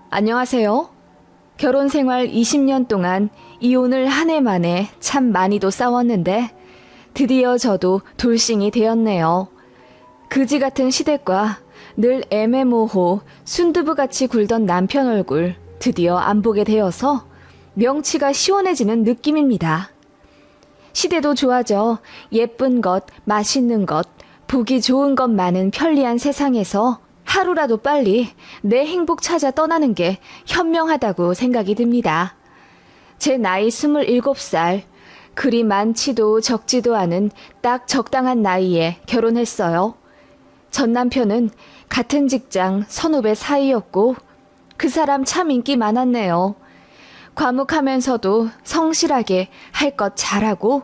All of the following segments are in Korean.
안녕하세요. 결혼 생활 20년 동안 이혼을 한 해 만에 참 많이도 싸웠는데 드디어 저도 돌싱이 되었네요. 그지 같은 시댁과 늘 애매모호 순두부같이 굴던 남편 얼굴 드디어 안 보게 되어서 명치가 시원해지는 느낌입니다. 시대도 좋아져 예쁜 것, 맛있는 것, 보기 좋은 것 많은 편리한 세상에서 하루라도 빨리 내 행복 찾아 떠나는 게 현명하다고 생각이 듭니다. 제 나이 27살, 그리 많지도 적지도 않은 딱 적당한 나이에 결혼했어요. 전 남편은 같은 직장 선후배 사이였고 그 사람 참 인기 많았네요. 과묵하면서도 성실하게 할 것 잘하고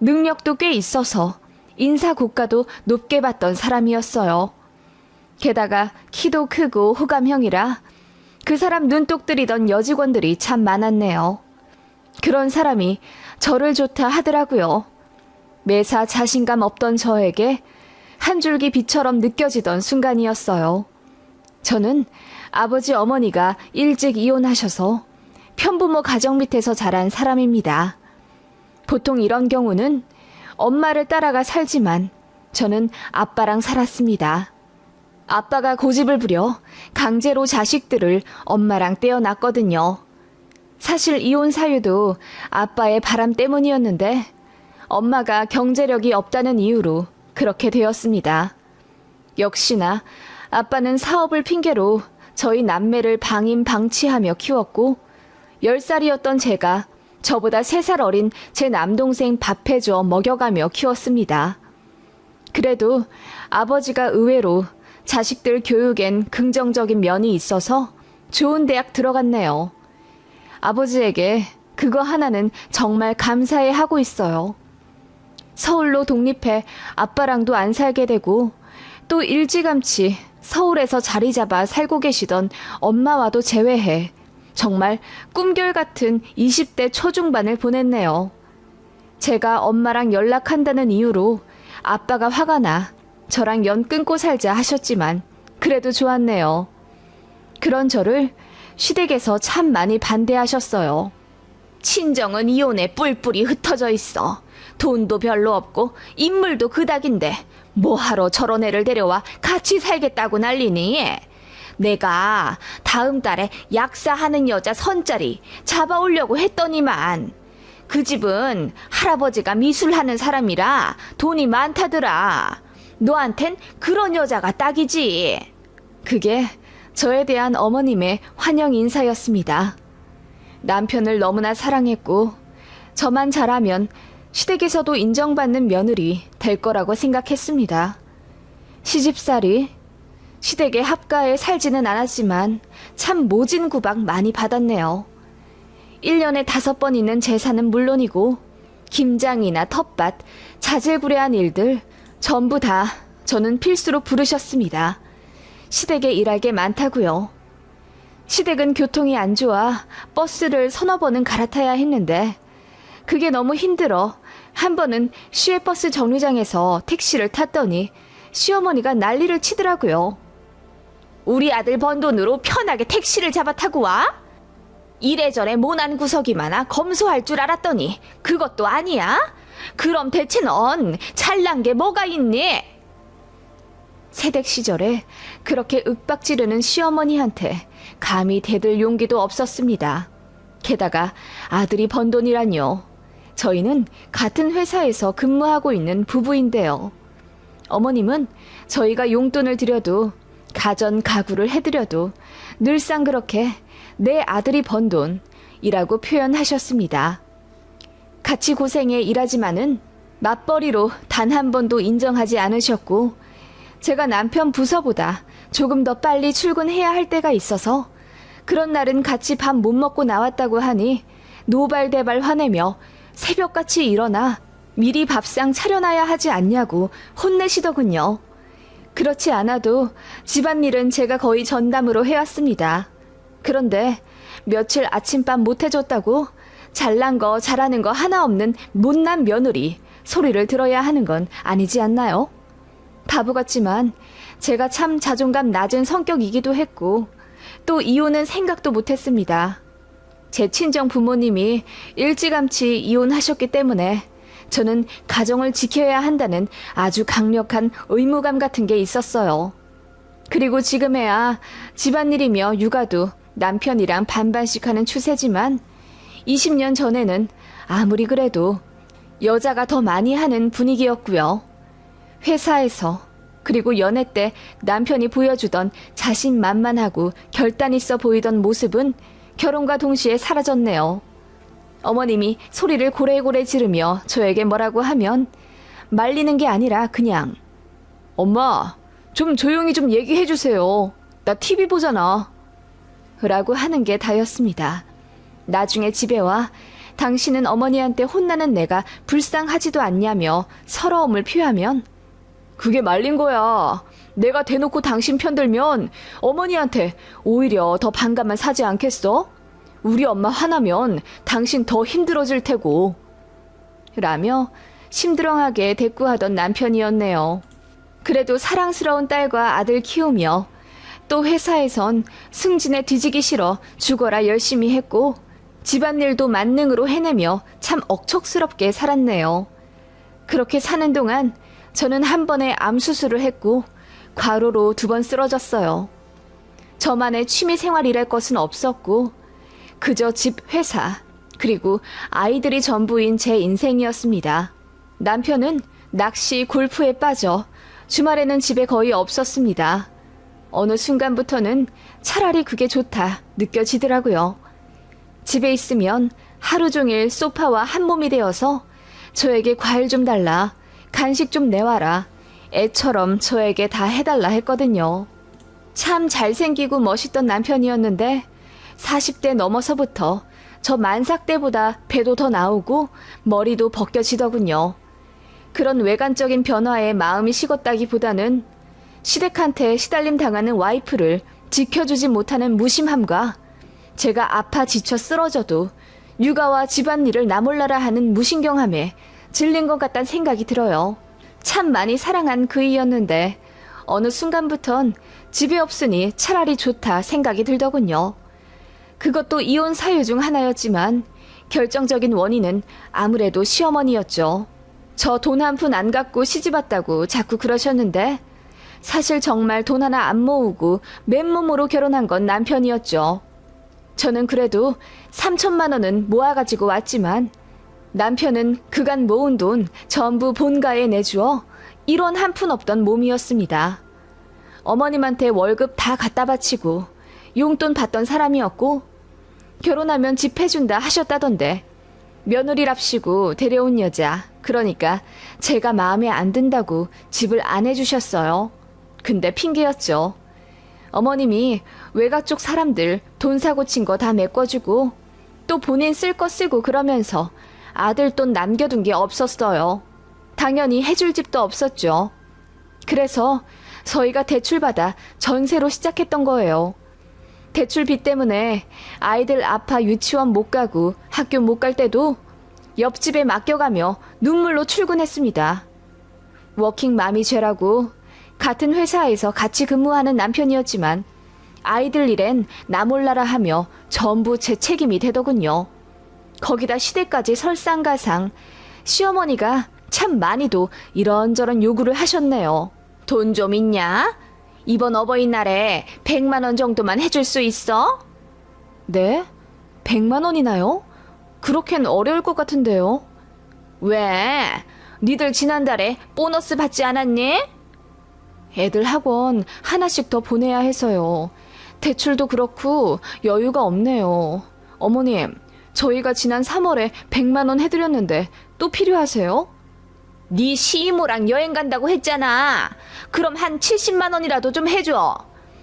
능력도 꽤 있어서 인사 고가도 높게 받던 사람이었어요. 게다가 키도 크고 호감형이라 그 사람 눈독 들이던 여직원들이 참 많았네요. 그런 사람이 저를 좋다 하더라고요. 매사 자신감 없던 저에게 한 줄기 빛처럼 느껴지던 순간이었어요. 저는 아버지 어머니가 일찍 이혼하셔서 편부모 가정 밑에서 자란 사람입니다. 보통 이런 경우는 엄마를 따라가 살지만 저는 아빠랑 살았습니다. 아빠가 고집을 부려 강제로 자식들을 엄마랑 떼어놨거든요. 사실 이혼 사유도 아빠의 바람 때문이었는데 엄마가 경제력이 없다는 이유로 그렇게 되었습니다. 역시나 아빠는 사업을 핑계로 저희 남매를 방임방치하며 키웠고 10살이었던 제가 저보다 3살 어린 제 남동생 밥 해줘 먹여가며 키웠습니다. 그래도 아버지가 의외로 자식들 교육엔 긍정적인 면이 있어서 좋은 대학 들어갔네요. 아버지에게 그거 하나는 정말 감사해 하고 있어요. 서울로 독립해 아빠랑도 안 살게 되고 또 일찌감치 서울에서 자리 잡아 살고 계시던 엄마와도 제외해 정말 꿈결 같은 20대 초중반을 보냈네요. 제가 엄마랑 연락한다는 이유로 아빠가 화가 나 저랑 연 끊고 살자 하셨지만 그래도 좋았네요. 그런 저를 시댁에서 참 많이 반대하셨어요. 친정은 이혼에 뿔뿔이 흩어져 있어. 돈도 별로 없고 인물도 그닥인데 뭐하러 저런 애를 데려와 같이 살겠다고 난리니? 내가 다음 달에 약사하는 여자 선자리 잡아오려고 했더니만 그 집은 할아버지가 미술하는 사람이라 돈이 많다더라. 너한텐 그런 여자가 딱이지. 그게 저에 대한 어머님의 환영 인사였습니다. 남편을 너무나 사랑했고 저만 잘하면 시댁에서도 인정받는 며느리 될 거라고 생각했습니다. 시집살이 시댁의 합가에 살지는 않았지만 참 모진 구박 많이 받았네요. 1년에 5번 있는 제사는 물론이고 김장이나 텃밭, 자질구레한 일들 전부 다 저는 필수로 부르셨습니다. 시댁에 일할 게 많다고요. 시댁은 교통이 안 좋아 버스를 서너 번은 갈아타야 했는데 그게 너무 힘들어 한 번은 시외버스 정류장에서 택시를 탔더니 시어머니가 난리를 치더라고요. 우리 아들 번 돈으로 편하게 택시를 잡아 타고 와? 이래저래 모난 구석이 많아 검소할 줄 알았더니 그것도 아니야? 그럼 대체 넌 잘난 게 뭐가 있니? 새댁 시절에 그렇게 윽박 지르는 시어머니한테 감히 대들 용기도 없었습니다. 게다가 아들이 번 돈이란요. 저희는 같은 회사에서 근무하고 있는 부부인데요. 어머님은 저희가 용돈을 드려도 가전 가구를 해드려도 늘상 그렇게 내 아들이 번 돈이라고 표현하셨습니다. 같이 고생해 일하지만은 맞벌이로 단 한 번도 인정하지 않으셨고 제가 남편 부서보다 조금 더 빨리 출근해야 할 때가 있어서 그런 날은 같이 밥 못 먹고 나왔다고 하니 노발대발 화내며 새벽같이 일어나 미리 밥상 차려놔야 하지 않냐고 혼내시더군요. 그렇지 않아도 집안일은 제가 거의 전담으로 해왔습니다. 그런데 며칠 아침밥 못 해줬다고 잘난 거 잘하는 거 하나 없는 못난 며느리 소리를 들어야 하는 건 아니지 않나요? 바보 같지만 제가 참 자존감 낮은 성격이기도 했고 또 이혼은 생각도 못했습니다. 제 친정 부모님이 일찌감치 이혼하셨기 때문에 저는 가정을 지켜야 한다는 아주 강력한 의무감 같은 게 있었어요. 그리고 지금에야 집안일이며 육아도 남편이랑 반반씩 하는 추세지만 20년 전에는 아무리 그래도 여자가 더 많이 하는 분위기였고요. 회사에서 그리고 연애 때 남편이 보여주던 자신만만하고 결단 있어 보이던 모습은 결혼과 동시에 사라졌네요. 어머님이 소리를 고래고래 지르며 저에게 뭐라고 하면 말리는 게 아니라 그냥 엄마, 좀 조용히 좀 얘기해 주세요. 나 TV 보잖아. 라고 하는 게 다였습니다. 나중에 집에 와 당신은 어머니한테 혼나는 내가 불쌍하지도 않냐며 서러움을 표하면 그게 말린 거야. 내가 대놓고 당신 편들면 어머니한테 오히려 더 반감만 사지 않겠어? 우리 엄마 화나면 당신 더 힘들어질 테고. 라며 심드렁하게 대꾸하던 남편이었네요. 그래도 사랑스러운 딸과 아들 키우며 또 회사에선 승진에 뒤지기 싫어 죽어라 열심히 했고 집안일도 만능으로 해내며 참 억척스럽게 살았네요. 그렇게 사는 동안 저는 한 번에 암 수술을 했고 과로로 2번 쓰러졌어요. 저만의 취미 생활이랄 것은 없었고 그저 집, 회사, 그리고 아이들이 전부인 제 인생이었습니다. 남편은 낚시, 골프에 빠져 주말에는 집에 거의 없었습니다. 어느 순간부터는 차라리 그게 좋다 느껴지더라고요. 집에 있으면 하루 종일 소파와 한 몸이 되어서 저에게 과일 좀 달라, 간식 좀 내와라, 애처럼 저에게 다 해달라 했거든요. 참 잘생기고 멋있던 남편이었는데 40대 넘어서부터 저 만삭 때보다 배도 더 나오고 머리도 벗겨지더군요. 그런 외관적인 변화에 마음이 식었다기보다는 시댁한테 시달림 당하는 와이프를 지켜주지 못하는 무심함과 제가 아파 지쳐 쓰러져도 육아와 집안일을 나 몰라라 하는 무신경함에 질린 것 같다는 생각이 들어요. 참 많이 사랑한 그이였는데 어느 순간부턴 집에 없으니 차라리 좋다 생각이 들더군요. 그것도 이혼 사유 중 하나였지만 결정적인 원인은 아무래도 시어머니였죠. 저 돈 한 푼 안 갖고 시집 왔다고 자꾸 그러셨는데 사실 정말 돈 하나 안 모으고 맨몸으로 결혼한 건 남편이었죠. 저는 그래도 3천만 원은 모아가지고 왔지만 남편은 그간 모은 돈 전부 본가에 내주어 1원 한 푼 없던 몸이었습니다. 어머님한테 월급 다 갖다 바치고 용돈 받던 사람이었고 결혼하면 집 해준다 하셨다던데 며느리랍시고 데려온 여자, 그러니까 제가 마음에 안 든다고 집을 안 해주셨어요. 근데 핑계였죠. 어머님이 외가 쪽 사람들 돈 사고 친 거 다 메꿔주고 또 본인 쓸 거 쓰고 그러면서 아들 돈 남겨둔 게 없었어요. 당연히 해줄 집도 없었죠. 그래서 저희가 대출받아 전세로 시작했던 거예요. 대출비 때문에 아이들 아파 유치원 못 가고 학교 못 갈 때도 옆집에 맡겨가며 눈물로 출근했습니다. 워킹맘이 죄라고 같은 회사에서 같이 근무하는 남편이었지만 아이들 일엔 나 몰라라 하며 전부 제 책임이 되더군요. 거기다 시댁까지 설상가상 시어머니가 참 많이도 이런저런 요구를 하셨네요. 돈 좀 있냐? 이번 어버이날에 100만 원 정도만 해줄 수 있어? 네? 100만 원이나요? 그렇게는 어려울 것 같은데요. 왜? 니들 지난달에 보너스 받지 않았니? 애들 학원 하나씩 더 보내야 해서요. 대출도 그렇고 여유가 없네요. 어머님, 저희가 지난 3월에 100만 원 해드렸는데 또 필요하세요? 네 시이모랑 여행 간다고 했잖아. 그럼 한 70만 원이라도 좀 해줘.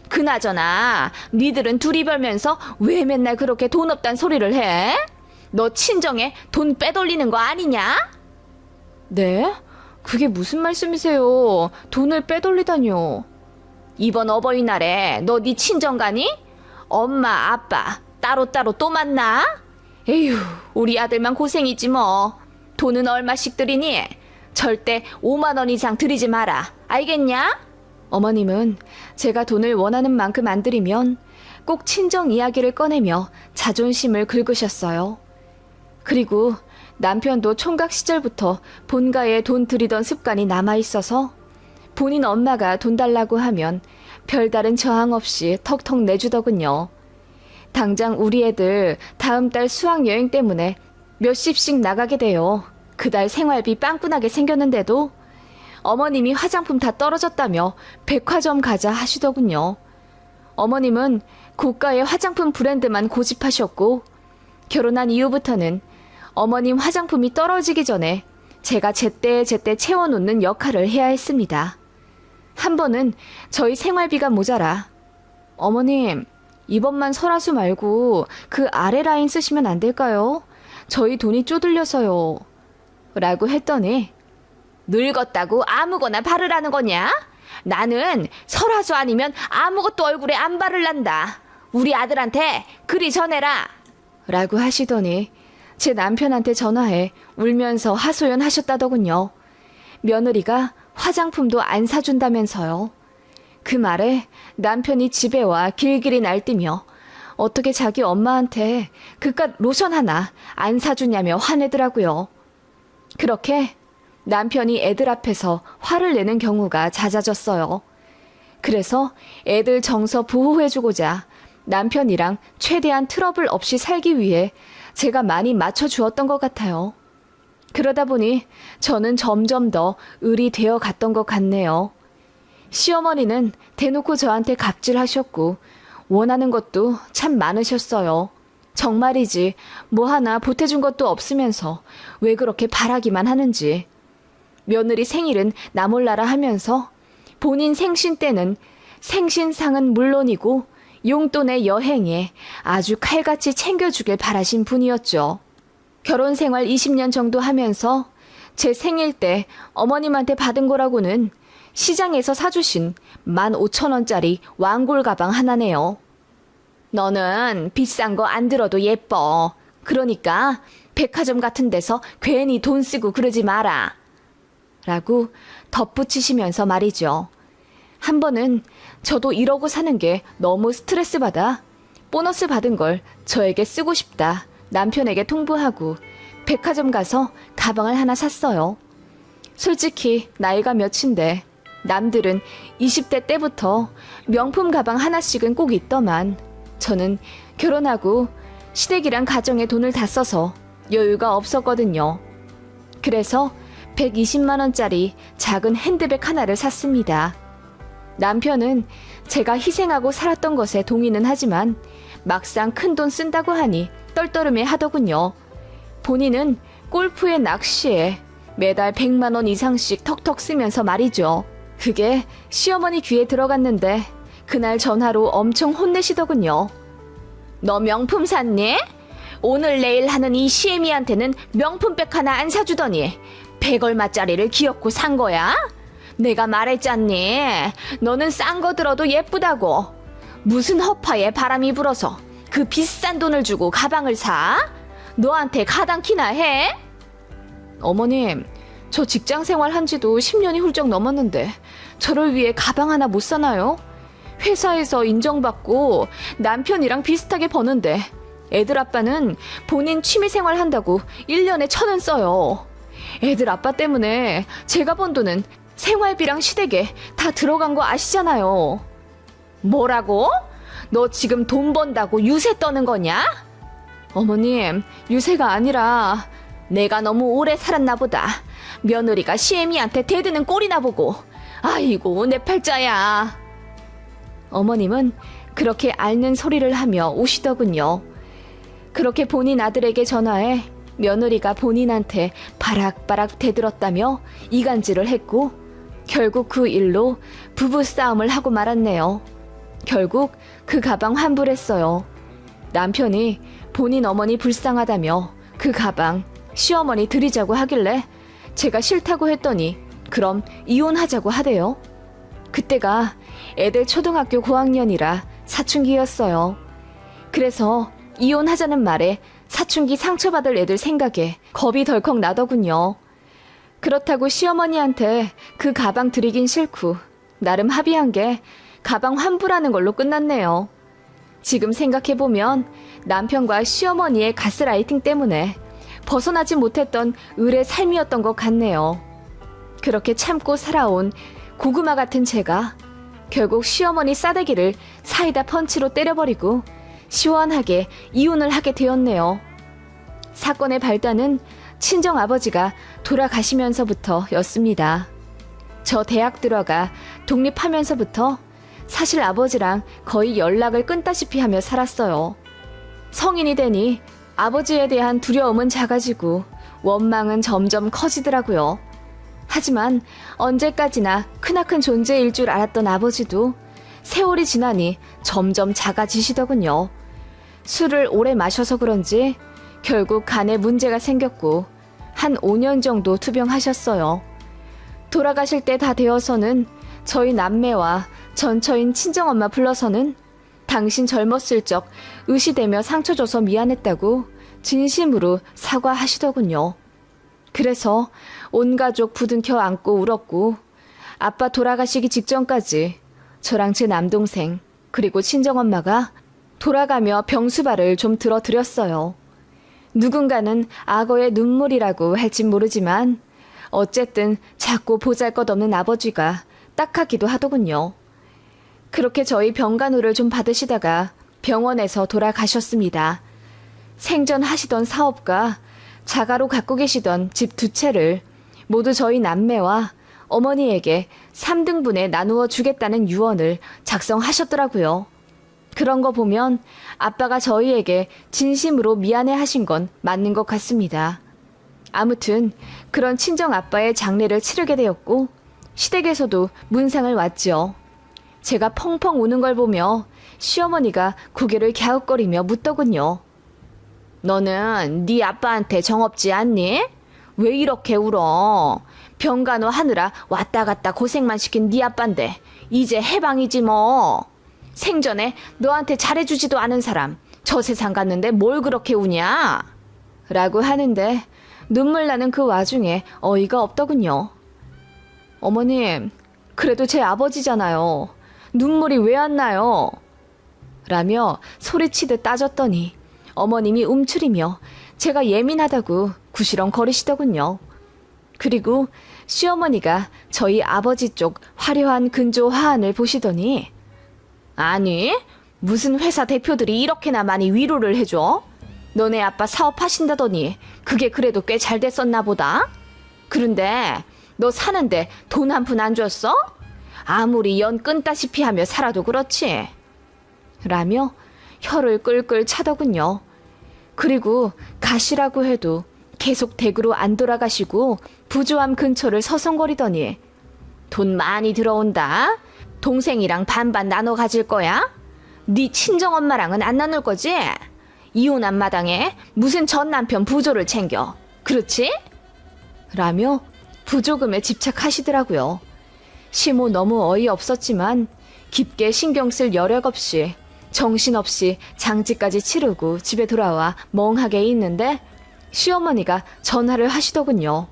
그나저나 니들은 둘이 벌면서 왜 맨날 그렇게 돈 없단 소리를 해? 너 친정에 돈 빼돌리는 거 아니냐? 네? 그게 무슨 말씀이세요? 돈을 빼돌리다뇨. 이번 어버이날에 너 네 친정 가니? 엄마, 아빠 따로따로 또 만나? 에휴, 우리 아들만 고생이지 뭐. 돈은 얼마씩 드리니? 절대 5만 원 이상 드리지 마라. 알겠냐? 어머님은 제가 돈을 원하는 만큼 안 드리면 꼭 친정 이야기를 꺼내며 자존심을 긁으셨어요. 그리고 남편도 총각 시절부터 본가에 돈 들이던 습관이 남아있어서 본인 엄마가 돈 달라고 하면 별다른 저항 없이 턱턱 내주더군요. 당장 우리 애들 다음 달 수학여행 때문에 몇십씩 나가게 돼요. 그달 생활비 빵꾸나게 생겼는데도 어머님이 화장품 다 떨어졌다며 백화점 가자 하시더군요. 어머님은 고가의 화장품 브랜드만 고집하셨고 결혼한 이후부터는 어머님 화장품이 떨어지기 전에 제가 제때제때 채워놓는 역할을 해야 했습니다. 한 번은 저희 생활비가 모자라 어머님 이번만 설화수 말고 그 아래 라인 쓰시면 안 될까요? 저희 돈이 쪼들려서요. 라고 했더니 늙었다고 아무거나 바르라는 거냐? 나는 설화수 아니면 아무것도 얼굴에 안 바를란다. 우리 아들한테 그리 전해라. 라고 하시더니 제 남편한테 전화해 울면서 하소연하셨다더군요. 며느리가 화장품도 안 사준다면서요. 그 말에 남편이 집에 와 길길이 날뛰며 어떻게 자기 엄마한테 그깟 로션 하나 안 사주냐며 화내더라고요. 그렇게 남편이 애들 앞에서 화를 내는 경우가 잦아졌어요. 그래서 애들 정서 보호해주고자 남편이랑 최대한 트러블 없이 살기 위해 제가 많이 맞춰주었던 것 같아요. 그러다 보니 저는 점점 더 을이 되어 갔던 것 같네요. 시어머니는 대놓고 저한테 갑질하셨고 원하는 것도 참 많으셨어요. 정말이지 뭐 하나 보태준 것도 없으면서 왜 그렇게 바라기만 하는지. 며느리 생일은 나 몰라라 하면서 본인 생신 때는 생신상은 물론이고 용돈의 여행에 아주 칼같이 챙겨주길 바라신 분이었죠. 결혼 생활 20년 정도 하면서 제 생일 때 어머님한테 받은 거라고는 시장에서 사주신 15,000원짜리 왕골 가방 하나네요. 너는 비싼 거 안 들어도 예뻐. 그러니까 백화점 같은 데서 괜히 돈 쓰고 그러지 마라. 라고 덧붙이시면서 말이죠. 한 번은 저도 이러고 사는 게 너무 스트레스 받아 보너스 받은 걸 저에게 쓰고 싶다 남편에게 통보하고 백화점 가서 가방을 하나 샀어요. 솔직히 나이가 몇인데 남들은 20대 때부터 명품 가방 하나씩은 꼭 있더만 저는 결혼하고 시댁이랑 가정에 돈을 다 써서 여유가 없었거든요. 그래서 120만 원짜리 작은 핸드백 하나를 샀습니다. 남편은 제가 희생하고 살았던 것에 동의는 하지만 막상 큰돈 쓴다고 하니 떨떠름해 하더군요. 본인은 골프에 낚시에 매달 100만 원 이상씩 턱턱 쓰면서 말이죠. 그게 시어머니 귀에 들어갔는데 그날 전화로 엄청 혼내시더군요. 너 명품 샀니? 오늘 내일 하는 이 시애미한테는 명품백 하나 안 사주더니 100얼마짜리를 기어코 산 거야? 내가 말했잖니. 너는 싼 거 들어도 예쁘다고. 무슨 허파에 바람이 불어서 그 비싼 돈을 주고 가방을 사? 너한테 가당키나 해? 어머님, 저 직장 생활 한 지도 10년이 훌쩍 넘었는데 저를 위해 가방 하나 못 사나요? 회사에서 인정받고 남편이랑 비슷하게 버는데 애들 아빠는 본인 취미생활 한다고 1년에 1,000원 써요. 애들 아빠 때문에 제가 번 돈은 생활비랑 시댁에 다 들어간 거 아시잖아요. 뭐라고? 너 지금 돈 번다고 유세 떠는 거냐? 어머님, 유세가 아니라 내가 너무 오래 살았나 보다. 며느리가 시애미한테 대드는 꼴이나 보고. 아이고, 내 팔자야. 어머님은 그렇게 앓는 소리를 하며 우시더군요. 그렇게 본인 아들에게 전화해 며느리가 본인한테 바락바락 대들었다며 이간질을 했고 결국 그 일로 부부싸움을 하고 말았네요. 결국 그 가방 환불했어요. 남편이 본인 어머니 불쌍하다며 그 가방 시어머니 드리자고 하길래 제가 싫다고 했더니 그럼 이혼하자고 하대요. 그때가 애들 초등학교 고학년이라 사춘기였어요. 그래서 이혼하자는 말에 사춘기 상처받을 애들 생각에 겁이 덜컥 나더군요. 그렇다고 시어머니한테 그 가방 드리긴 싫고 나름 합의한 게 가방 환불하는 걸로 끝났네요. 지금 생각해보면 남편과 시어머니의 가스라이팅 때문에 벗어나지 못했던 을의 삶이었던 것 같네요. 그렇게 참고 살아온 고구마 같은 제가 결국 시어머니 싸대기를 사이다 펀치로 때려버리고 시원하게 이혼을 하게 되었네요. 사건의 발단은 친정아버지가 돌아가시면서부터였습니다. 저 대학 들어가 독립하면서부터 사실 아버지랑 거의 연락을 끊다시피 하며 살았어요. 성인이 되니 아버지에 대한 두려움은 작아지고 원망은 점점 커지더라고요. 하지만 언제까지나 크나큰 존재일 줄 알았던 아버지도 세월이 지나니 점점 작아지시더군요. 술을 오래 마셔서 그런지 결국 간에 문제가 생겼고 한 5년 정도 투병하셨어요. 돌아가실 때 다 되어서는 저희 남매와 전처인 친정엄마 불러서는 당신 젊었을 적 의시되며 상처 줘서 미안했다고 진심으로 사과하시더군요. 그래서 온 가족 부둥켜 안고 울었고 아빠 돌아가시기 직전까지 저랑 제 남동생 그리고 친정엄마가 돌아가며 병수발을 좀 들어드렸어요. 누군가는 악어의 눈물이라고 할진 모르지만 어쨌든 작고 보잘것없는 아버지가 딱하기도 하더군요. 그렇게 저희 병간호를 좀 받으시다가 병원에서 돌아가셨습니다. 생전하시던 사업과 자가로 갖고 계시던 집 2채를 모두 저희 남매와 어머니에게 3등분에 나누어 주겠다는 유언을 작성하셨더라고요. 그런 거 보면 아빠가 저희에게 진심으로 미안해 하신 건 맞는 것 같습니다. 아무튼 그런 친정 아빠의 장례를 치르게 되었고 시댁에서도 문상을 왔지요. 제가 펑펑 우는 걸 보며 시어머니가 고개를 갸웃거리며 묻더군요. 너는 네 아빠한테 정없지 않니? 왜 이렇게 울어? 병간호 하느라 왔다 갔다 고생만 시킨 네 아빠인데 이제 해방이지 뭐. 생전에 너한테 잘해주지도 않은 사람 저 세상 갔는데 뭘 그렇게 우냐? 라고 하는데 눈물 나는 그 와중에 어이가 없더군요. 어머님, 그래도 제 아버지잖아요. 눈물이 왜 안 나요? 라며 소리치듯 따졌더니 어머님이 움츠리며 제가 예민하다고 구시렁거리시더군요. 그리고 시어머니가 저희 아버지 쪽 화려한 근조 화환을 보시더니 아니, 무슨 회사 대표들이 이렇게나 많이 위로를 해줘? 너네 아빠 사업하신다더니 그게 그래도 꽤 잘 됐었나 보다? 그런데 너 사는데 돈 한 푼 안 줬어? 아무리 연 끊다시피 하며 살아도 그렇지. 라며 혀를 끌끌 차더군요. 그리고 가시라고 해도 계속 댁으로 안 돌아가시고 부조함 근처를 서성거리더니 돈 많이 들어온다. 동생이랑 반반 나눠 가질 거야? 네 친정엄마랑은 안 나눌 거지? 이혼한 마당에 무슨 전 남편 부조를 챙겨. 그렇지? 라며 부조금에 집착하시더라고요. 시모 너무 어이없었지만 깊게 신경 쓸 여력 없이 정신없이 장지까지 치르고 집에 돌아와 멍하게 있는데 시어머니가 전화를 하시더군요.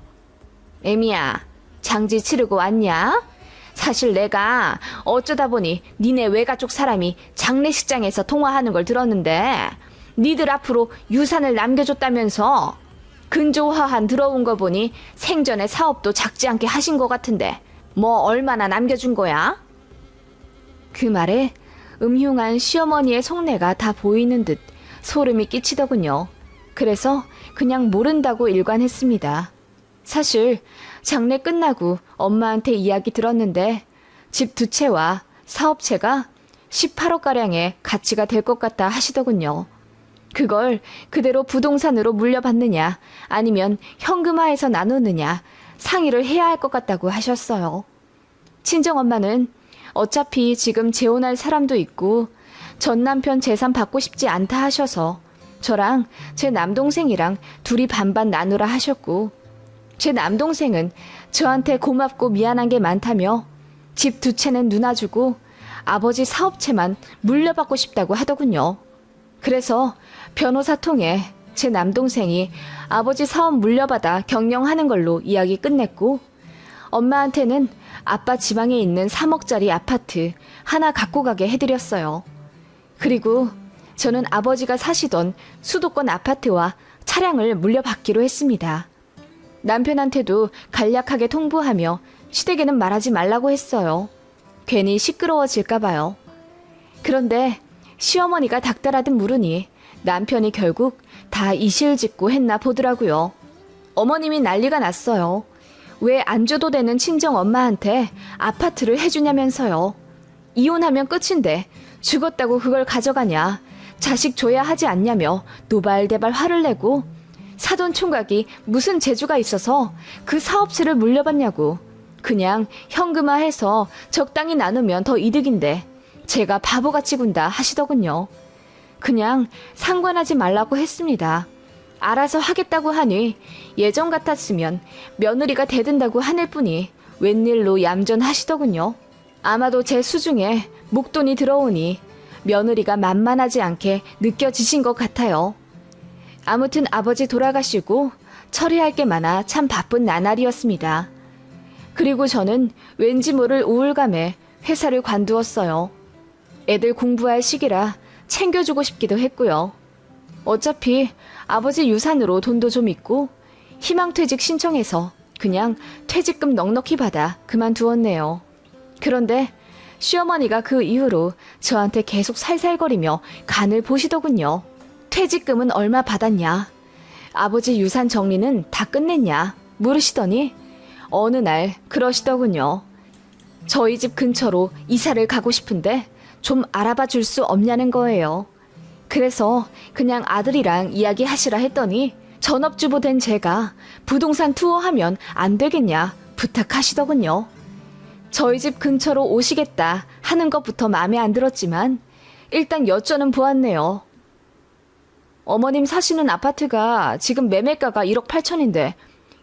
애미야, 장지 치르고 왔냐? 사실 내가 어쩌다 보니 니네 외가족 사람이 장례식장에서 통화하는 걸 들었는데 니들 앞으로 유산을 남겨줬다면서 근조화한 들어온 거 보니 생전에 사업도 작지 않게 하신 것 같은데 뭐 얼마나 남겨준 거야? 그 말에 음흉한 시어머니의 속내가 다 보이는 듯 소름이 끼치더군요. 그래서 그냥 모른다고 일관했습니다. 사실 장례 끝나고 엄마한테 이야기 들었는데 집 2채와 사업체가 18억가량의 가치가 될 것 같다 하시더군요. 그걸 그대로 부동산으로 물려받느냐 아니면 현금화해서 나누느냐 상의를 해야 할 것 같다고 하셨어요. 친정엄마는 어차피 지금 재혼할 사람도 있고 전 남편 재산 받고 싶지 않다 하셔서 저랑 제 남동생이랑 둘이 반반 나누라 하셨고 제 남동생은 저한테 고맙고 미안한 게 많다며 집 2채는 누나 주고 아버지 사업체만 물려받고 싶다고 하더군요. 그래서 변호사 통해 제 남동생이 아버지 사업 물려받아 경영하는 걸로 이야기 끝냈고 엄마한테는 아빠 지방에 있는 3억짜리 아파트 하나 갖고 가게 해드렸어요. 그리고 저는 아버지가 사시던 수도권 아파트와 차량을 물려받기로 했습니다. 남편한테도 간략하게 통보하며 시댁에는 말하지 말라고 했어요. 괜히 시끄러워질까봐요. 그런데 시어머니가 닥달하듯 물으니 남편이 결국 다 이실직고 했나 보더라고요. 어머님이 난리가 났어요. 왜 안 줘도 되는 친정 엄마한테 아파트를 해주냐면서요. 이혼하면 끝인데 죽었다고 그걸 가져가냐. 자식 줘야 하지 않냐며 노발대발 화를 내고 사돈 총각이 무슨 재주가 있어서 그 사업체를 물려받냐고. 그냥 현금화해서 적당히 나누면 더 이득인데 제가 바보같이 군다 하시더군요. 그냥 상관하지 말라고 했습니다. 알아서 하겠다고 하니 예전 같았으면 며느리가 대든다고 하늘 뿐이 웬일로 얌전하시더군요. 아마도 제 수중에 목돈이 들어오니 며느리가 만만하지 않게 느껴지신 것 같아요. 아무튼 아버지 돌아가시고 처리할 게 많아 참 바쁜 나날이었습니다. 그리고 저는 왠지 모를 우울감에 회사를 관두었어요. 애들 공부할 시기라 챙겨주고 싶기도 했고요. 어차피 아버지 유산으로 돈도 좀 있고 희망퇴직 신청해서 그냥 퇴직금 넉넉히 받아 그만두었네요. 그런데 시어머니가 그 이후로 저한테 계속 살살거리며 간을 보시더군요. 퇴직금은 얼마 받았냐? 아버지 유산 정리는 다 끝냈냐? 물으시더니 어느 날 그러시더군요. 저희 집 근처로 이사를 가고 싶은데 좀 알아봐 줄 수 없냐는 거예요. 그래서 그냥 아들이랑 이야기하시라 했더니 전업주부 된 제가 부동산 투어하면 안 되겠냐 부탁하시더군요. 저희 집 근처로 오시겠다 하는 것부터 마음에 안 들었지만 일단 여쭤는 보았네요. 어머님 사시는 아파트가 지금 매매가가 1억 8천인데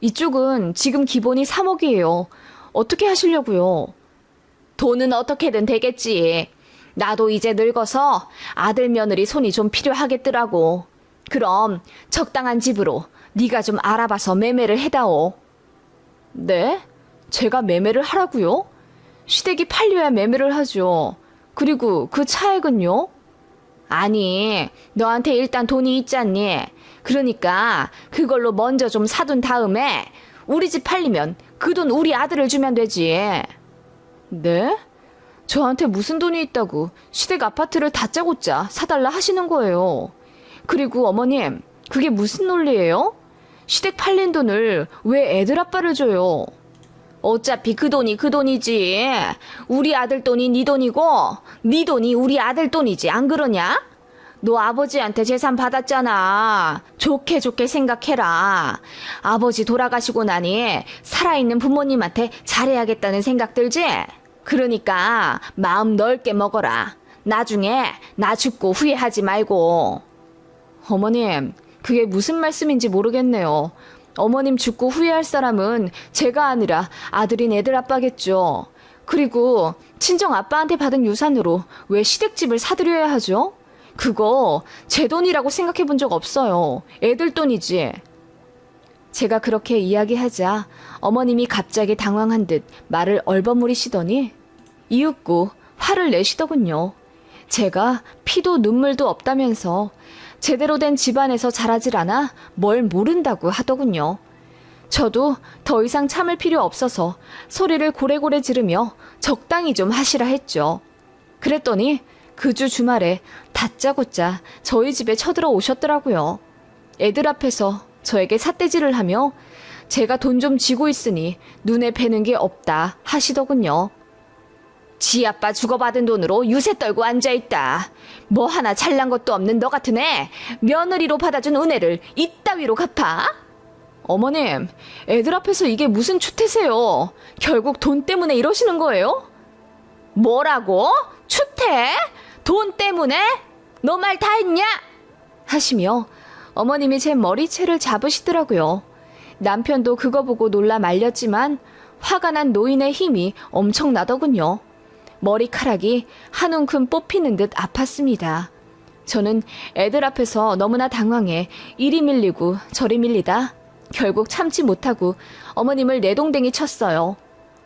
이쪽은 지금 기본이 3억이에요. 어떻게 하시려고요? 돈은 어떻게든 되겠지. 나도 이제 늙어서 아들 며느리 손이 좀 필요하겠더라고. 그럼 적당한 집으로 네가 좀 알아봐서 매매를 해다오. 네? 제가 매매를 하라고요? 시댁이 팔려야 매매를 하죠. 그리고 그 차액은요? 아니, 너한테 일단 돈이 있잖니. 그러니까 그걸로 먼저 좀 사둔 다음에 우리 집 팔리면 그 돈 우리 아들을 주면 되지. 네? 저한테 무슨 돈이 있다고 시댁 아파트를 다짜고짜 사달라 하시는 거예요. 그리고 어머님, 그게 무슨 논리예요? 시댁 팔린 돈을 왜 애들 아빠를 줘요? 어차피 그 돈이 그 돈이지. 우리 아들 돈이 네 돈이고 네 돈이 우리 아들 돈이지. 안 그러냐? 너 아버지한테 재산 받았잖아. 좋게 좋게 생각해라. 아버지 돌아가시고 나니 살아있는 부모님한테 잘해야겠다는 생각 들지? 그러니까 마음 넓게 먹어라. 나중에 나 죽고 후회하지 말고. 어머님, 그게 무슨 말씀인지 모르겠네요. 어머님 죽고 후회할 사람은 제가 아니라 아들인 애들 아빠겠죠. 그리고 친정 아빠한테 받은 유산으로 왜 시댁집을 사드려야 하죠? 그거 제 돈이라고 생각해 본 적 없어요. 애들 돈이지. 제가 그렇게 이야기하자 어머님이 갑자기 당황한 듯 말을 얼버무리시더니 이윽고 화를 내시더군요. 제가 피도 눈물도 없다면서 제대로 된 집안에서 자라질 않아 뭘 모른다고 하더군요. 저도 더 이상 참을 필요 없어서 소리를 고래고래 지르며 적당히 좀 하시라 했죠. 그랬더니 그 주 주말에 다짜고짜 저희 집에 쳐들어 오셨더라고요. 애들 앞에서 저에게 삿대질을 하며 제가 돈 좀 쥐고 있으니 눈에 뵈는 게 없다 하시더군요. 지 아빠 주고받은 돈으로 유세 떨고 앉아있다. 뭐 하나 잘난 것도 없는 너 같은 애 며느리로 받아준 은혜를 이따위로 갚아? 어머님, 애들 앞에서 이게 무슨 추태세요? 결국 돈 때문에 이러시는 거예요? 뭐라고? 추태? 돈 때문에? 너 말 다 했냐? 하시며 어머님이 제 머리채를 잡으시더라고요. 남편도 그거 보고 놀라 말렸지만 화가 난 노인의 힘이 엄청나더군요. 머리카락이 한 움큼 뽑히는 듯 아팠습니다. 저는 애들 앞에서 너무나 당황해 이리 밀리고 저리 밀리다 결국 참지 못하고 어머님을 내동댕이 쳤어요.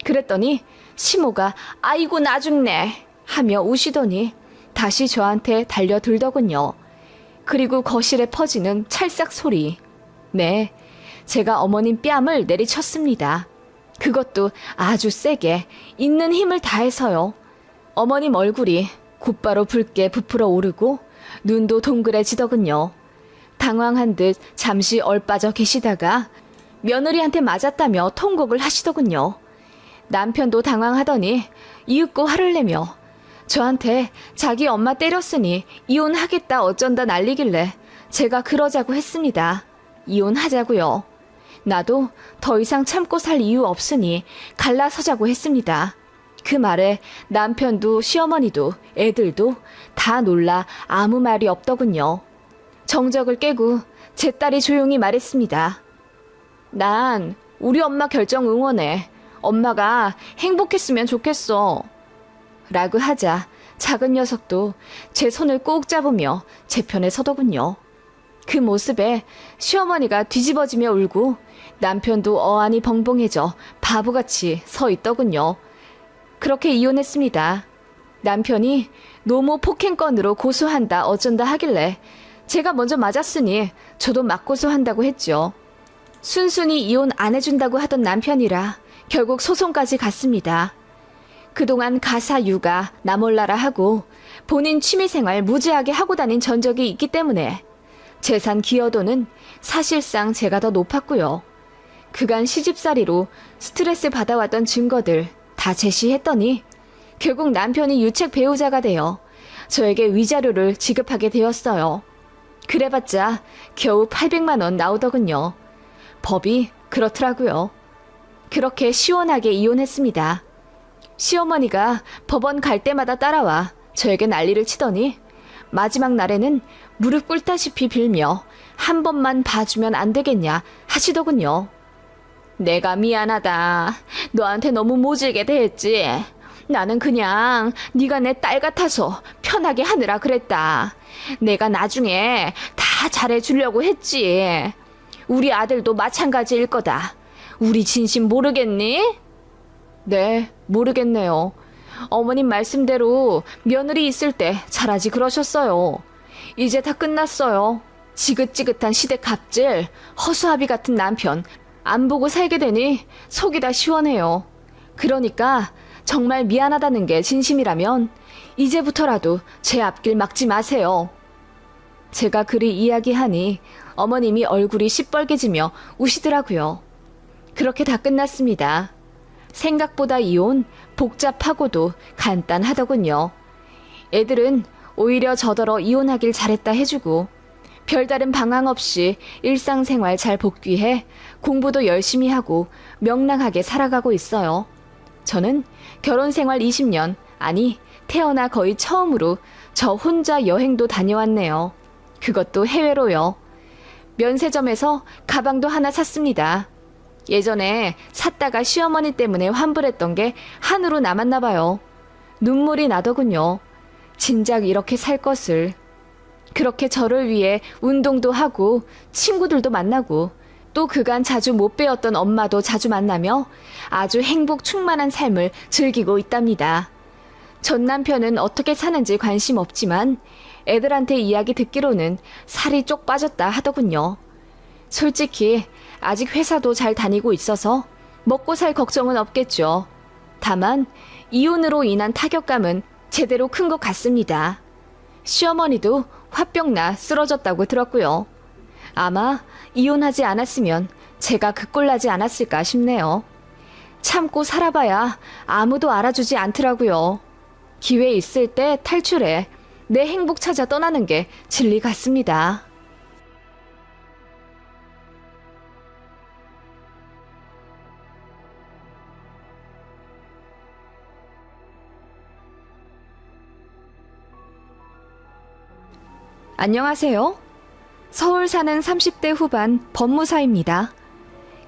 그랬더니 시모가 아이고 나 죽네 하며 우시더니 다시 저한테 달려들더군요. 그리고 거실에 퍼지는 찰싹 소리. 네, 제가 어머님 뺨을 내리쳤습니다. 그것도 아주 세게, 있는 힘을 다해서요. 어머님 얼굴이 곧바로 붉게 부풀어 오르고 눈도 동그래지더군요. 당황한 듯 잠시 얼빠져 계시다가 며느리한테 맞았다며 통곡을 하시더군요. 남편도 당황하더니 이윽고 화를 내며 저한테 자기 엄마 때렸으니 이혼하겠다 어쩐다 난리길래 제가 그러자고 했습니다. 이혼하자고요. 나도 더 이상 참고 살 이유 없으니 갈라서자고 했습니다. 그 말에 남편도 시어머니도 애들도 다 놀라 아무 말이 없더군요. 정적을 깨고 제 딸이 조용히 말했습니다. 난 우리 엄마 결정 응원해. 엄마가 행복했으면 좋겠어. 라고 하자 작은 녀석도 제 손을 꼭 잡으며 제 편에 서더군요. 그 모습에 시어머니가 뒤집어지며 울고 남편도 어안이 벙벙해져 바보같이 서 있더군요. 그렇게 이혼했습니다. 남편이 노모 폭행건으로 고소한다 어쩐다 하길래 제가 먼저 맞았으니 저도 맞고소한다고 했죠. 순순히 이혼 안 해준다고 하던 남편이라 결국 소송까지 갔습니다. 그동안 가사 육아 나몰라라 하고 본인 취미생활 무지하게 하고 다닌 전적이 있기 때문에 재산 기여도는 사실상 제가 더 높았고요. 그간 시집살이로 스트레스 받아왔던 증거들 다 제시했더니 결국 남편이 유책 배우자가 되어 저에게 위자료를 지급하게 되었어요. 그래봤자 겨우 800만 원 나오더군요. 법이 그렇더라고요. 그렇게 시원하게 이혼했습니다. 시어머니가 법원 갈 때마다 따라와 저에게 난리를 치더니 마지막 날에는 무릎 꿇다시피 빌며 한 번만 봐주면 안 되겠냐 하시더군요. 내가 미안하다. 너한테 너무 모질게 대했지. 나는 그냥 네가 내 딸 같아서 편하게 하느라 그랬다. 내가 나중에 다 잘해주려고 했지. 우리 아들도 마찬가지일 거다. 우리 진심 모르겠니? 네, 모르겠네요. 어머님 말씀대로 며느리 있을 때 잘하지 그러셨어요. 이제 다 끝났어요. 지긋지긋한 시댁 갑질, 허수아비 같은 남편 안 보고 살게 되니 속이 다 시원해요. 그러니까 정말 미안하다는 게 진심이라면 이제부터라도 제 앞길 막지 마세요. 제가 그리 이야기하니 어머님이 얼굴이 시뻘개지며 우시더라고요. 그렇게 다 끝났습니다. 생각보다 이혼 복잡하고도 간단하더군요. 애들은 오히려 저더러 이혼하길 잘했다 해주고 별다른 방황 없이 일상생활 잘 복귀해 공부도 열심히 하고 명랑하게 살아가고 있어요. 저는 결혼생활 20년, 아니 태어나 거의 처음으로 저 혼자 여행도 다녀왔네요. 그것도 해외로요. 면세점에서 가방도 하나 샀습니다. 예전에 샀다가 시어머니 때문에 환불했던 게 한으로 남았나 봐요. 눈물이 나더군요. 진작 이렇게 살 것을. 그렇게 저를 위해 운동도 하고 친구들도 만나고 또 그간 자주 못 뵈었던 엄마도 자주 만나며 아주 행복 충만한 삶을 즐기고 있답니다. 전 남편은 어떻게 사는지 관심 없지만 애들한테 이야기 듣기로는 살이 쪽 빠졌다 하더군요. 솔직히 아직 회사도 잘 다니고 있어서 먹고 살 걱정은 없겠죠. 다만 이혼으로 인한 타격감은 제대로 큰 것 같습니다. 시어머니도 화병나 쓰러졌다고 들었고요. 아마 이혼하지 않았으면 제가 그 꼴 나지 않았을까 싶네요. 참고 살아봐야 아무도 알아주지 않더라고요. 기회 있을 때 탈출해 내 행복 찾아 떠나는 게 진리 같습니다. 안녕하세요. 서울 사는 30대 후반 법무사입니다.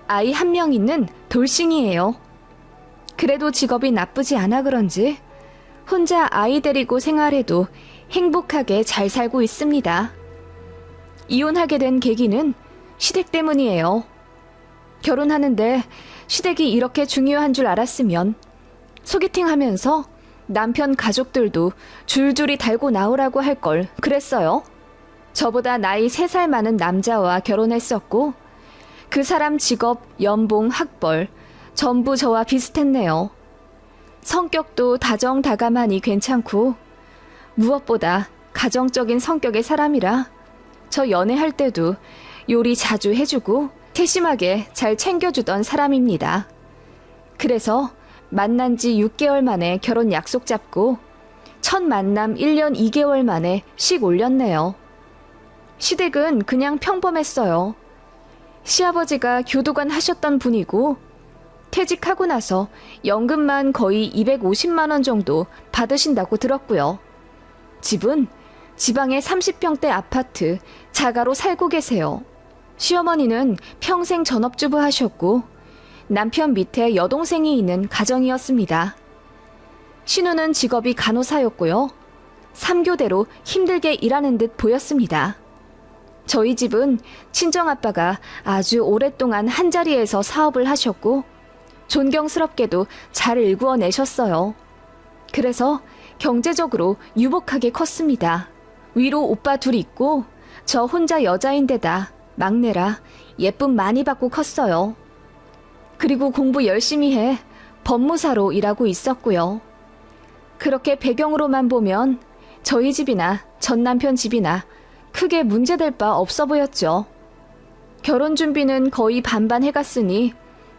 아이 한 명 있는 돌싱이에요. 그래도 직업이 나쁘지 않아 그런지 혼자 아이 데리고 생활해도 행복하게 잘 살고 있습니다. 이혼하게 된 계기는 시댁 때문이에요. 결혼하는데 시댁이 이렇게 중요한 줄 알았으면 소개팅하면서 남편 가족들도 줄줄이 달고 나오라고 할 걸 그랬어요. 저보다 나이 3살 많은 남자와 결혼했었고 그 사람 직업, 연봉, 학벌 전부 저와 비슷했네요. 성격도 다정다감하니 괜찮고 무엇보다 가정적인 성격의 사람이라 저 연애할 때도 요리 자주 해주고 세심하게 잘 챙겨주던 사람입니다. 그래서 만난 지 6개월 만에 결혼 약속 잡고 첫 만남 1년 2개월 만에 식 올렸네요. 시댁은 그냥 평범했어요. 시아버지가 교도관 하셨던 분이고 퇴직하고 나서 연금만 거의 250만 원 정도 받으신다고 들었고요. 집은 지방의 30평대 아파트 자가로 살고 계세요. 시어머니는 평생 전업주부 하셨고 남편 밑에 여동생이 있는 가정이었습니다. 신우는 직업이 간호사였고요. 3교대로 힘들게 일하는 듯 보였습니다. 저희 집은 친정아빠가 아주 오랫동안 한자리에서 사업을 하셨고 존경스럽게도 잘 일구어내셨어요. 그래서 경제적으로 유복하게 컸습니다. 위로 오빠 둘 있고 저 혼자 여자인데다 막내라 예쁨 많이 받고 컸어요. 그리고 공부 열심히 해 법무사로 일하고 있었고요. 그렇게 배경으로만 보면 저희 집이나 전 남편 집이나 크게 문제될 바 없어 보였죠. 결혼 준비는 거의 반반 해갔으니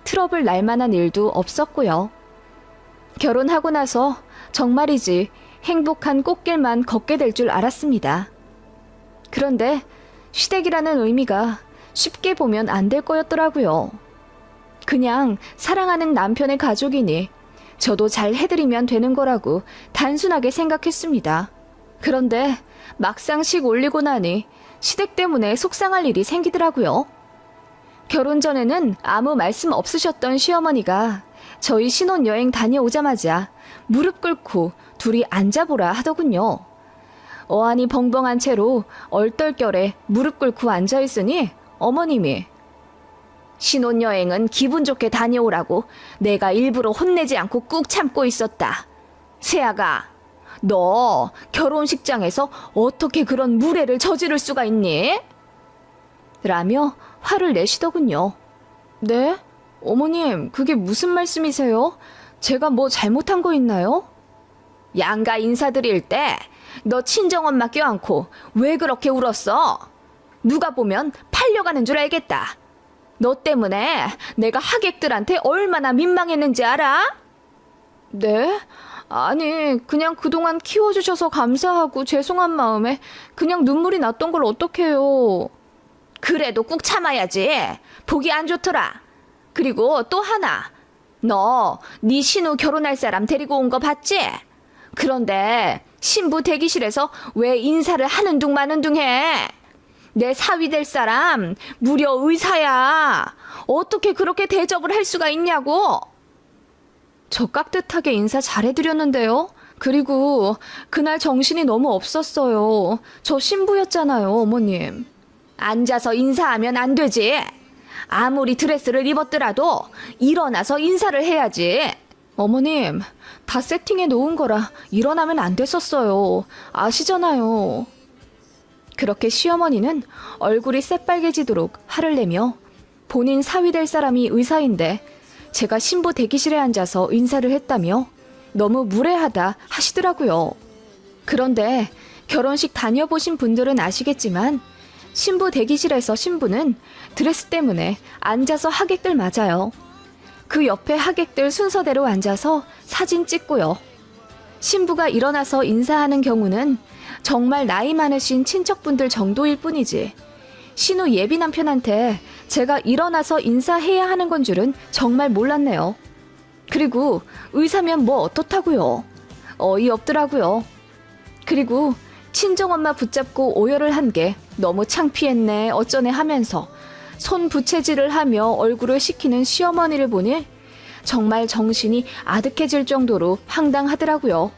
트러블 날 만한 일도 없었고요. 결혼하고 나서 정말이지 행복한 꽃길만 걷게 될 줄 알았습니다. 그런데 시댁이라는 의미가 쉽게 보면 안 될 거였더라고요. 그냥 사랑하는 남편의 가족이니 저도 잘 해드리면 되는 거라고 단순하게 생각했습니다. 그런데 막상 식 올리고 나니 시댁 때문에 속상할 일이 생기더라고요. 결혼 전에는 아무 말씀 없으셨던 시어머니가 저희 신혼여행 다녀오자마자 무릎 꿇고 둘이 앉아보라 하더군요. 어안이 벙벙한 채로 얼떨결에 무릎 꿇고 앉아있으니 어머님이 신혼여행은 기분 좋게 다녀오라고 내가 일부러 혼내지 않고 꾹 참고 있었다. 세아가, 너 결혼식장에서 어떻게 그런 무례를 저지를 수가 있니? 라며 화를 내시더군요. 네? 어머님, 그게 무슨 말씀이세요? 제가 뭐 잘못한 거 있나요? 양가 인사드릴 때 너 친정엄마 껴안고 왜 그렇게 울었어? 누가 보면 팔려가는 줄 알겠다. 너 때문에 내가 하객들한테 얼마나 민망했는지 알아? 네? 아니, 그냥 그동안 키워주셔서 감사하고 죄송한 마음에 그냥 눈물이 났던 걸 어떡해요. 그래도 꾹 참아야지. 보기 안 좋더라. 그리고 또 하나. 너 네 신우 결혼할 사람 데리고 온 거 봤지? 그런데 신부 대기실에서 왜 인사를 하는 둥 마는 둥 해? 내 사위 될 사람 무려 의사야. 어떻게 그렇게 대접을 할 수가 있냐고. 저 깍듯하게 인사 잘해드렸는데요. 그리고 그날 정신이 너무 없었어요. 저 신부였잖아요, 어머님. 앉아서 인사하면 안 되지. 아무리 드레스를 입었더라도 일어나서 인사를 해야지. 어머님, 다 세팅해 놓은 거라 일어나면 안 됐었어요. 아시잖아요. 그렇게 시어머니는 얼굴이 새빨개지도록 화를 내며 본인 사위 될 사람이 의사인데 제가 신부 대기실에 앉아서 인사를 했다며 너무 무례하다 하시더라고요. 그런데 결혼식 다녀보신 분들은 아시겠지만 신부 대기실에서 신부는 드레스 때문에 앉아서 하객들 맞아요. 그 옆에 하객들 순서대로 앉아서 사진 찍고요. 신부가 일어나서 인사하는 경우는 정말 나이 많으신 친척분들 정도일 뿐이지 신우 예비 남편한테 제가 일어나서 인사해야 하는 건 줄은 정말 몰랐네요. 그리고 의사면 뭐 어떻다고요. 어이없더라고요. 그리고 친정엄마 붙잡고 오열을 한 게 너무 창피했네 어쩌네 하면서 손 부채질을 하며 얼굴을 식히는 시어머니를 보니 정말 정신이 아득해질 정도로 황당하더라고요.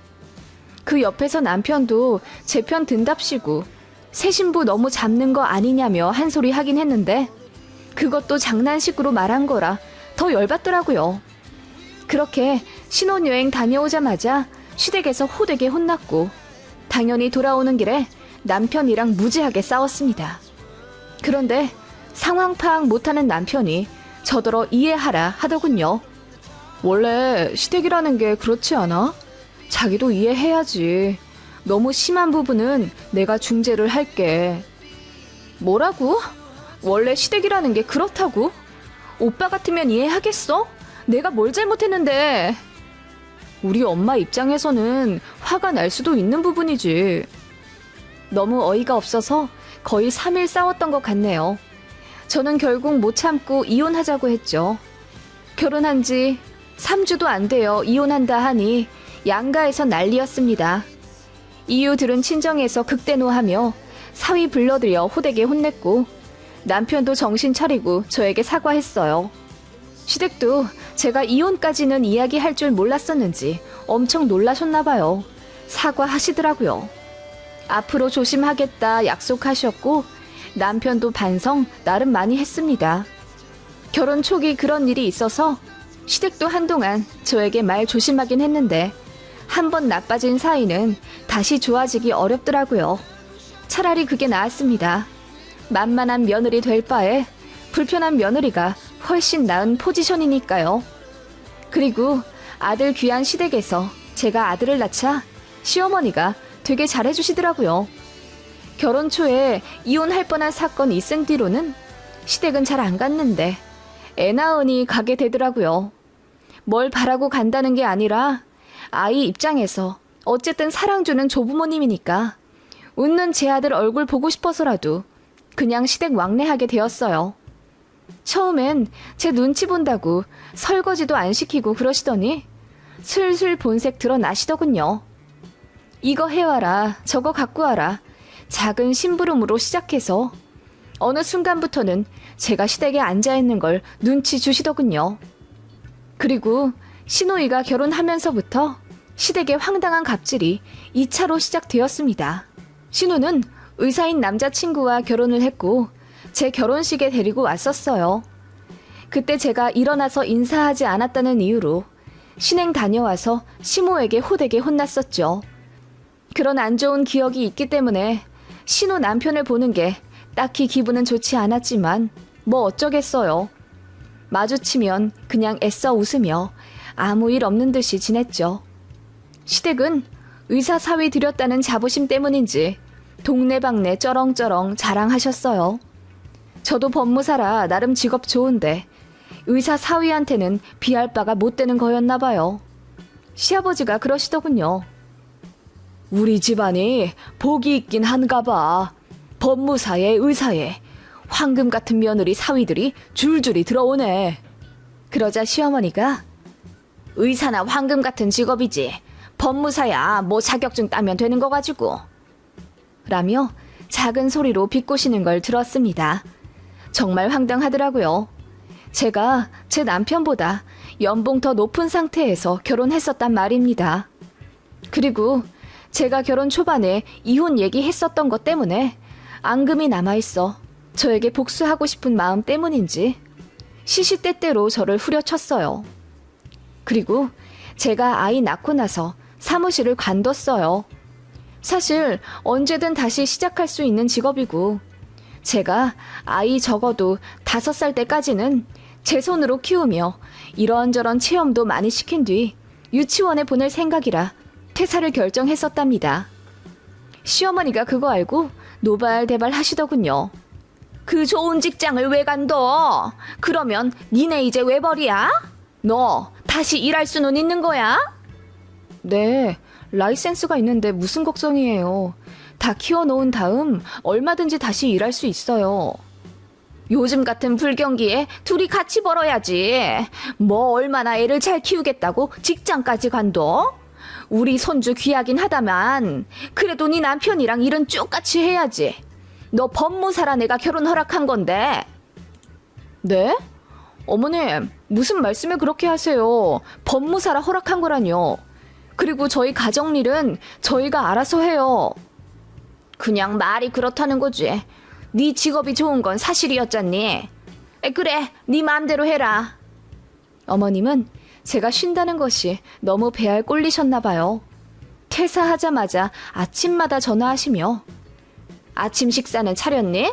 그 옆에서 남편도 제 편 든답시고 새 신부 너무 잡는 거 아니냐며 한 소리 하긴 했는데 그것도 장난식으로 말한 거라 더 열받더라고요. 그렇게 신혼여행 다녀오자마자 시댁에서 호되게 혼났고 당연히 돌아오는 길에 남편이랑 무지하게 싸웠습니다. 그런데 상황 파악 못하는 남편이 저더러 이해하라 하더군요. 원래 시댁이라는 게 그렇지 않아? 자기도 이해해야지. 너무 심한 부분은 내가 중재를 할게. 뭐라고? 원래 시댁이라는 게 그렇다고? 오빠 같으면 이해하겠어? 내가 뭘 잘못했는데. 우리 엄마 입장에서는 화가 날 수도 있는 부분이지. 너무 어이가 없어서 거의 3일 싸웠던 것 같네요. 저는 결국 못 참고 이혼하자고 했죠. 결혼한 지 3주도 안 되어 이혼한다 하니 양가에서 난리였습니다. 이유 들은 친정에서 극대노하며 사위 불러들여 호되게 혼냈고 남편도 정신 차리고 저에게 사과했어요. 시댁도 제가 이혼까지는 이야기할 줄 몰랐었는지 엄청 놀라셨나 봐요. 사과하시더라고요. 앞으로 조심하겠다 약속하셨고 남편도 반성 나름 많이 했습니다. 결혼 초기 그런 일이 있어서 시댁도 한동안 저에게 말 조심하긴 했는데 한번 나빠진 사이는 다시 좋아지기 어렵더라고요. 차라리 그게 나았습니다. 만만한 며느리 될 바에 불편한 며느리가 훨씬 나은 포지션이니까요. 그리고 아들 귀한 시댁에서 제가 아들을 낳자 시어머니가 되게 잘해주시더라고요. 결혼 초에 이혼할 뻔한 사건이 있은 뒤로는 시댁은 잘 안 갔는데 애 낳으니 가게 되더라고요. 뭘 바라고 간다는 게 아니라 아이 입장에서 어쨌든 사랑 주는 조부모님이니까 웃는 제 아들 얼굴 보고 싶어서라도 그냥 시댁 왕래하게 되었어요. 처음엔 제 눈치 본다고 설거지도 안 시키고 그러시더니 슬슬 본색 드러나시더군요. 이거 해와라, 저거 갖고 와라. 작은 심부름으로 시작해서 어느 순간부터는 제가 시댁에 앉아있는 걸 눈치 주시더군요. 그리고 시노이가 결혼하면서부터 시댁의 황당한 갑질이 2차로 시작되었습니다. 신우는 의사인 남자친구와 결혼을 했고 제 결혼식에 데리고 왔었어요. 그때 제가 일어나서 인사하지 않았다는 이유로 신행 다녀와서 시모에게 호되게 혼났었죠. 그런 안 좋은 기억이 있기 때문에 신우 남편을 보는 게 딱히 기분은 좋지 않았지만 뭐 어쩌겠어요. 마주치면 그냥 애써 웃으며 아무 일 없는 듯이 지냈죠. 시댁은 의사 사위 들였다는 자부심 때문인지 동네방네 쩌렁쩌렁 자랑하셨어요. 저도 법무사라 나름 직업 좋은데 의사 사위한테는 비할 바가 못 되는 거였나 봐요. 시아버지가 그러시더군요. 우리 집안이 복이 있긴 한가 봐. 법무사에 의사에 황금 같은 며느리 사위들이 줄줄이 들어오네. 그러자 시어머니가 의사나 황금 같은 직업이지 법무사야 뭐 자격증 따면 되는 거 가지고 라며 작은 소리로 비꼬시는 걸 들었습니다. 정말 황당하더라고요. 제가 제 남편보다 연봉 더 높은 상태에서 결혼했었단 말입니다. 그리고 제가 결혼 초반에 이혼 얘기했었던 것 때문에 앙금이 남아있어 저에게 복수하고 싶은 마음 때문인지 시시때때로 저를 후려쳤어요. 그리고 제가 아이 낳고 나서 사무실을 관뒀어요. 사실 언제든 다시 시작할 수 있는 직업이고 제가 아이 적어도 5살 때까지는 제 손으로 키우며 이런저런 체험도 많이 시킨 뒤 유치원에 보낼 생각이라 퇴사를 결정했었답니다. 시어머니가 그거 알고 노발대발 하시더군요. 그 좋은 직장을 왜 간둬? 그러면 니네 이제 왜 버리야? 너 다시 일할 수는 있는 거야? 네, 라이센스가 있는데 무슨 걱정이에요. 다 키워놓은 다음 얼마든지 다시 일할 수 있어요. 요즘 같은 불경기에 둘이 같이 벌어야지. 뭐 얼마나 애를 잘 키우겠다고 직장까지 간둬? 우리 손주 귀하긴 하다만 그래도 네 남편이랑 일은 쭉 같이 해야지. 너 법무사라 내가 결혼 허락한 건데. 네? 어머님, 무슨 말씀을 그렇게 하세요. 법무사라 허락한 거라뇨. 그리고 저희 가정일은 저희가 알아서 해요. 그냥 말이 그렇다는 거지. 네 직업이 좋은 건 사실이었잖니. 그래, 네 마음대로 해라. 어머님은 제가 쉰다는 것이 너무 배알 꼴리셨나 봐요. 퇴사하자마자 아침마다 전화하시며 아침 식사는 차렸니?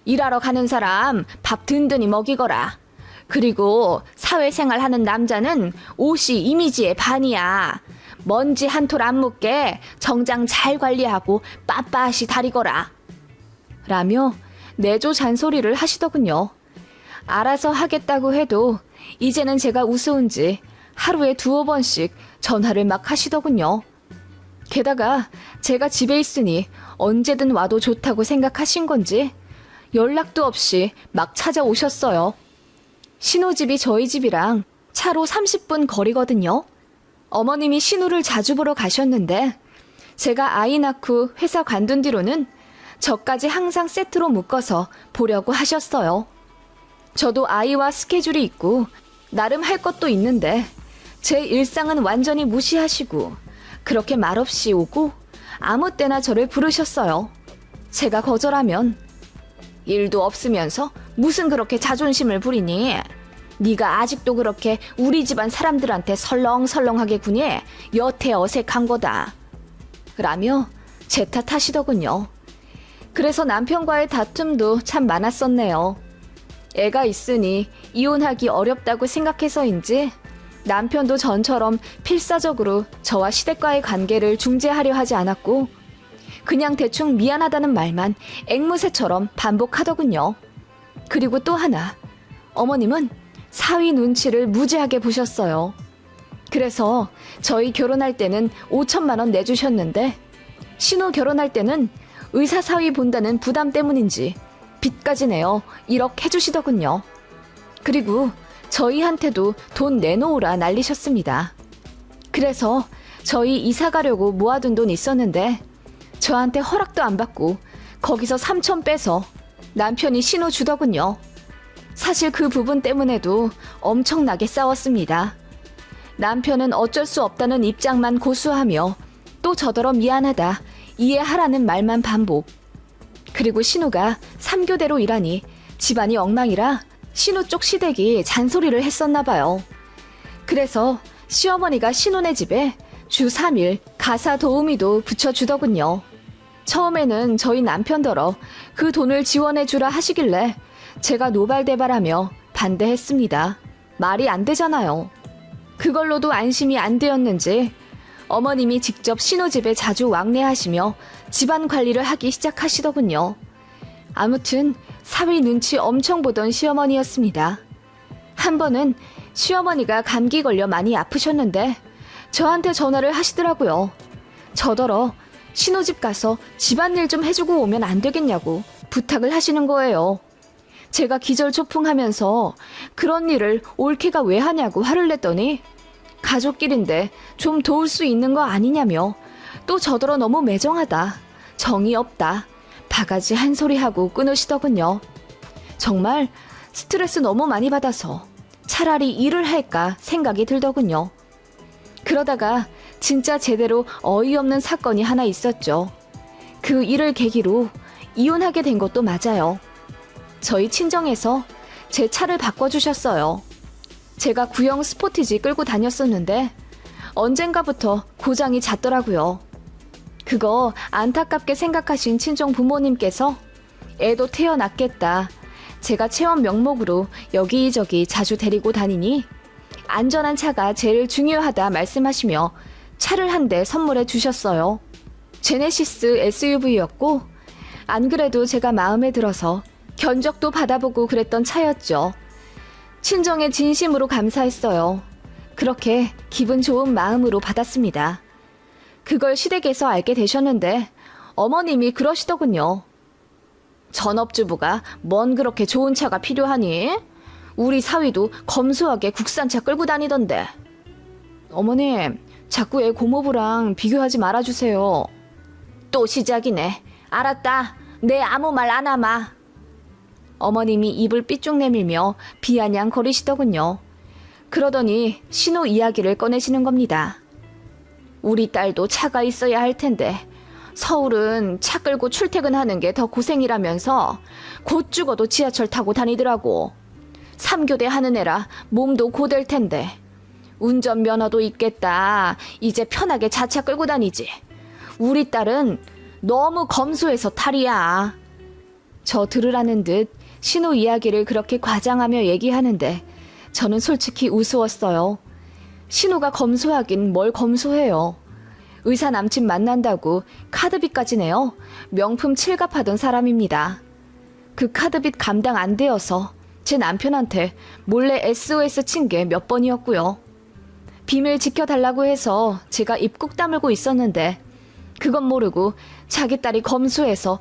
일하러 가는 사람 밥 든든히 먹이거라. 그리고 사회생활 하는 남자는 옷이 이미지의 반이야. 먼지 한 톨 안 묻게 정장 잘 관리하고 빳빳이 다리거라. 라며 내조 잔소리를 하시더군요. 알아서 하겠다고 해도 이제는 제가 우스운지 하루에 2-5번씩 전화를 막 하시더군요. 게다가 제가 집에 있으니 언제든 와도 좋다고 생각하신 건지 연락도 없이 막 찾아오셨어요. 신우집이 저희 집이랑 차로 30분 거리거든요. 어머님이 신우를 자주 보러 가셨는데 제가 아이 낳고 회사 관둔 뒤로는 저까지 항상 세트로 묶어서 보려고 하셨어요. 저도 아이와 스케줄이 있고 나름 할 것도 있는데 제 일상은 완전히 무시하시고 그렇게 말없이 오고 아무 때나 저를 부르셨어요. 제가 거절하면 일도 없으면서 무슨 그렇게 자존심을 부리니? 네가 아직도 그렇게 우리 집안 사람들한테 설렁설렁하게 구니? 여태 어색한 거다. 라며 제 탓하시더군요. 그래서 남편과의 다툼도 참 많았었네요. 애가 있으니 이혼하기 어렵다고 생각해서인지 남편도 전처럼 필사적으로 저와 시댁과의 관계를 중재하려 하지 않았고 그냥 대충 미안하다는 말만 앵무새처럼 반복하더군요. 그리고 또 하나, 어머님은 사위 눈치를 무지하게 보셨어요. 그래서 저희 결혼할 때는 5천만 원 내주셨는데 신우 결혼할 때는 의사 사위 본다는 부담 때문인지 빚까지 내어 1억 해주시더군요. 그리고 저희한테도 돈 내놓으라 난리셨습니다. 그래서 저희 이사 가려고 모아둔 돈 있었는데 저한테 허락도 안 받고 거기서 3천 빼서 남편이 신우 주더군요. 사실 그 부분 때문에도 엄청나게 싸웠습니다. 남편은 어쩔 수 없다는 입장만 고수하며 또 저더러 미안하다, 이해하라는 말만 반복. 그리고 신우가 3교대로 일하니 집안이 엉망이라 신우 쪽 시댁이 잔소리를 했었나 봐요. 그래서 시어머니가 신우네 집에 주 3일 가사 도우미도 붙여주더군요. 처음에는 저희 남편더러 그 돈을 지원해주라 하시길래 제가 노발대발하며 반대했습니다. 말이 안 되잖아요. 그걸로도 안심이 안 되었는지 어머님이 직접 신우 집에 자주 왕래하시며 집안 관리를 하기 시작하시더군요. 아무튼 사위 눈치 엄청 보던 시어머니였습니다. 한 번은 시어머니가 감기 걸려 많이 아프셨는데 저한테 전화를 하시더라고요. 저더러 신우집 가서 집안일 좀 해주고 오면 안 되겠냐고 부탁을 하시는 거예요. 제가 기절초풍하면서 그런 일을 올케가 왜 하냐고 화를 냈더니 가족끼린데 좀 도울 수 있는 거 아니냐며 또 저더러 너무 매정하다, 정이 없다, 바가지 한 소리 하고 끊으시더군요. 정말 스트레스 너무 많이 받아서 차라리 일을 할까 생각이 들더군요. 그러다가 진짜 제대로 어이없는 사건이 하나 있었죠. 그 일을 계기로 이혼하게 된 것도 맞아요. 저희 친정에서 제 차를 바꿔주셨어요. 제가 구형 스포티지 끌고 다녔었는데 언젠가부터 고장이 잦더라고요. 그거 안타깝게 생각하신 친정 부모님께서 애도 태어났겠다, 제가 체험 명목으로 여기저기 자주 데리고 다니니 안전한 차가 제일 중요하다 말씀하시며 차를 한 대 선물해 주셨어요. 제네시스 SUV였고 안 그래도 제가 마음에 들어서 견적도 받아보고 그랬던 차였죠. 친정에 진심으로 감사했어요. 그렇게 기분 좋은 마음으로 받았습니다. 그걸 시댁에서 알게 되셨는데 어머님이 그러시더군요. 전업주부가 뭔 그렇게 좋은 차가 필요하니? 우리 사위도 검소하게 국산차 끌고 다니던데. 어머님, 자꾸 애 고모부랑 비교하지 말아주세요. 또 시작이네. 알았다. 내 아무 말 안 하마. 어머님이 입을 삐쭉 내밀며 비아냥거리시더군요. 그러더니 신우 이야기를 꺼내시는 겁니다. 우리 딸도 차가 있어야 할 텐데 서울은 차 끌고 출퇴근하는 게 더 고생이라면서 곧 죽어도 지하철 타고 다니더라고. 3교대 하는 애라 몸도 고될 텐데 운전면허도 있겠다. 이제 편하게 자차 끌고 다니지. 우리 딸은 너무 검소해서 탈이야. 저 들으라는 듯 신우 이야기를 그렇게 과장하며 얘기하는데 저는 솔직히 우스웠어요. 신우가 검소하긴 뭘 검소해요. 의사 남친 만난다고 카드빚까지 내요. 명품 칠갑하던 사람입니다. 그 카드빚 감당 안 되어서 제 남편한테 몰래 SOS 친 게 몇 번이었고요. 비밀 지켜달라고 해서 제가 입 꾹 다물고 있었는데 그건 모르고 자기 딸이 검소해서